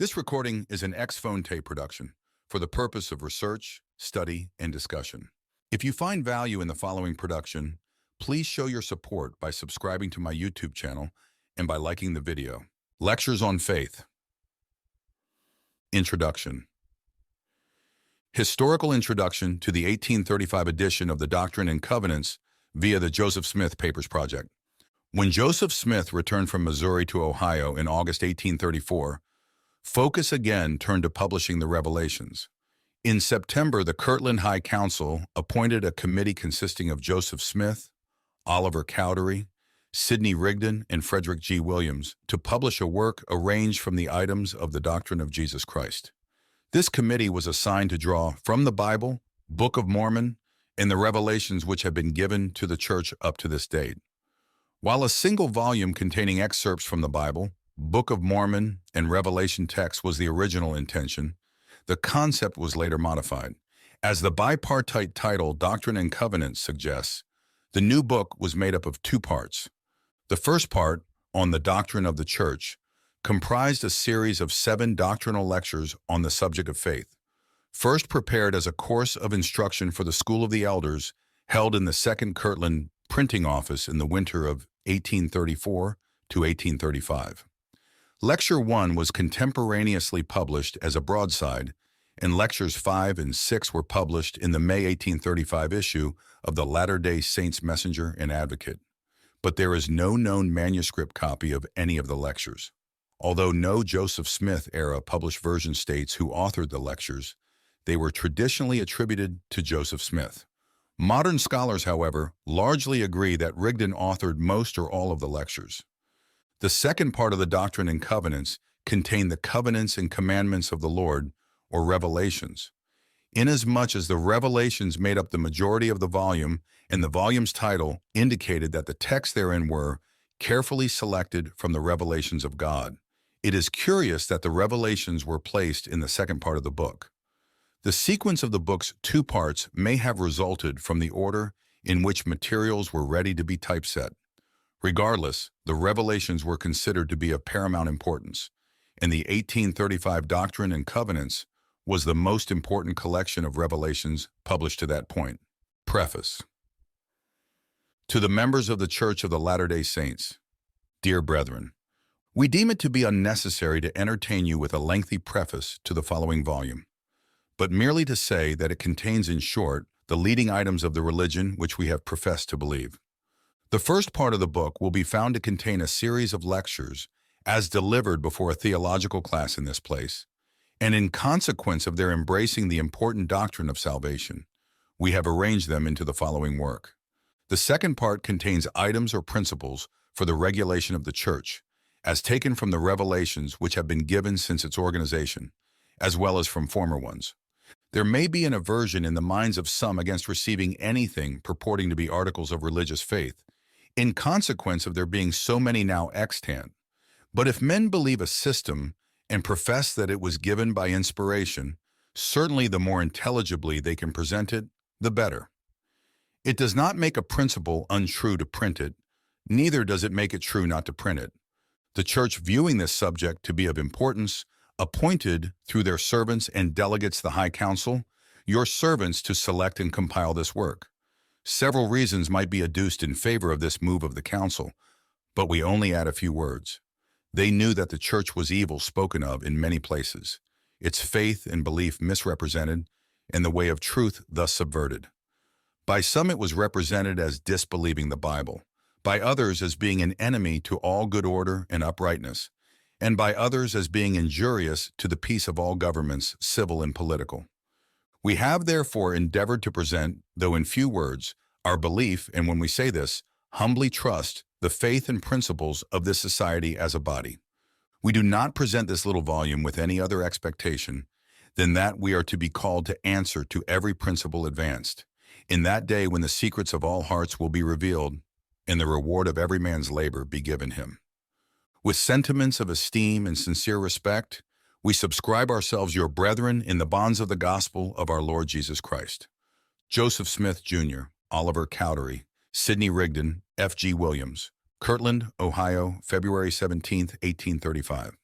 This recording is an Ex-Fonte production for the purpose of research, study, and discussion. If you find value in the following production, please show your support by subscribing to my YouTube channel and by liking the video. Lectures on Faith. Introduction. Historical introduction to the 1835 edition of the Doctrine and Covenants via the Joseph Smith Papers Project. When Joseph Smith returned from Missouri to Ohio in August 1834, focus again turned to publishing the Revelations. In September, the Kirtland High Council appointed a committee consisting of Joseph Smith, Oliver Cowdery, Sidney Rigdon, and Frederick G. Williams to publish a work arranged from the items of the doctrine of Jesus Christ. This committee was assigned to draw from the Bible, Book of Mormon, and the revelations which have been given to the church up to this date. While a single volume containing excerpts from the Bible, Book of Mormon, and Revelation text was the original intention, the concept was later modified. As the bipartite title Doctrine and Covenants suggests, the new book was made up of two parts. The first part, on the doctrine of the church, comprised a series of 7 doctrinal lectures on the subject of faith, first prepared as a course of instruction for the School of the Elders held in the Second Kirtland Printing Office in the winter of 1834 to 1835. Lecture 1 was contemporaneously published as a broadside, and Lectures 5 and 6 were published in the May 1835 issue of the Latter-day Saints Messenger and Advocate. But there is no known manuscript copy of any of the lectures. Although no Joseph Smith-era published version states who authored the lectures, they were traditionally attributed to Joseph Smith. Modern scholars, however, largely agree that Rigdon authored most or all of the lectures. The second part of the Doctrine and Covenants contained the covenants and commandments of the Lord, or revelations. Inasmuch as the revelations made up the majority of the volume, and the volume's title indicated that the texts therein were carefully selected from the revelations of God, it is curious that the revelations were placed in the second part of the book. The sequence of the book's 2 parts may have resulted from the order in which materials were ready to be typeset. Regardless, the revelations were considered to be of paramount importance, and the 1835 Doctrine and Covenants was the most important collection of revelations published to that point. Preface. To the members of the Church of the Latter-day Saints, dear brethren, we deem it to be unnecessary to entertain you with a lengthy preface to the following volume, but merely to say that it contains in short the leading items of the religion which we have professed to believe. The first part of the book will be found to contain a series of lectures as delivered before a theological class in this place, and in consequence of their embracing the important doctrine of salvation, we have arranged them into the following work. The second part contains items or principles for the regulation of the church, as taken from the revelations which have been given since its organization, as well as from former ones. There may be an aversion in the minds of some against receiving anything purporting to be articles of religious faith, in consequence of there being so many now extant. But if men believe a system and profess that it was given by inspiration, certainly the more intelligibly they can present it, the better. It does not make a principle untrue to print it, neither does it make it true not to print it. The Church, viewing this subject to be of importance, appointed through their servants and delegates the High Council, your servants to select and compile this work. Several reasons might be adduced in favor of this move of the council, but we only add a few words. They knew that the church was evil spoken of in many places, its faith and belief misrepresented, and the way of truth thus subverted. By some it was represented as disbelieving the Bible, by others as being an enemy to all good order and uprightness, and by others as being injurious to the peace of all governments, civil and political. We have therefore endeavored to present, though in few words, our belief, and when we say this, humbly trust the faith and principles of this society as a body. We do not present this little volume with any other expectation than that we are to be called to answer to every principle advanced, in that day when the secrets of all hearts will be revealed, and the reward of every man's labor be given him. With sentiments of esteem and sincere respect, we subscribe ourselves your brethren in the bonds of the gospel of our Lord Jesus Christ. Joseph Smith, Jr., Oliver Cowdery, Sidney Rigdon, F.G. Williams, Kirtland, Ohio, February 17, 1835.